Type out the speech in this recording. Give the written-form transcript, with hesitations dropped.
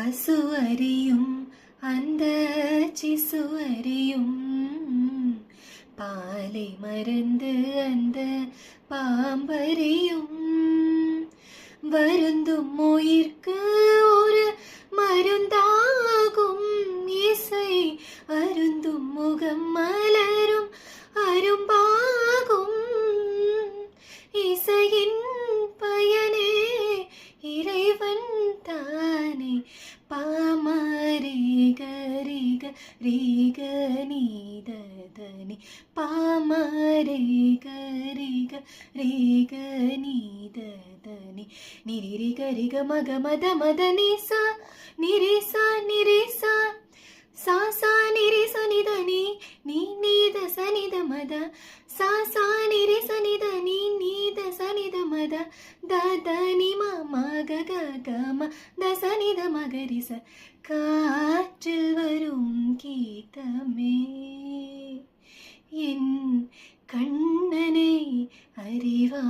பசுவரியும் அந்த சிசுவரியும் பாலை மறந்து அந்த பாம்பரியும் வருந்தும் உயிர்க்கு ஒரு மருந்தாகும் இசை அருந்தும் முகம் மலரும் அரும்பாகும் இசையின் பயனே இறைவன் தானே பாமரே கரிக ரீக நீததனி பாமரே கரிக ரீக நீததனி நிரிரி கரிக மக மத மத நிசா நிரிசா நிரிசா சா சா நிரி சனிதனி நீ நீத சனித மத சா சா நிரி சனிதனி நீத சனித மத தனி மக கம தசனித மகரிச காற்றில் வரும் கீதமே என் கண்ணனை அறிவா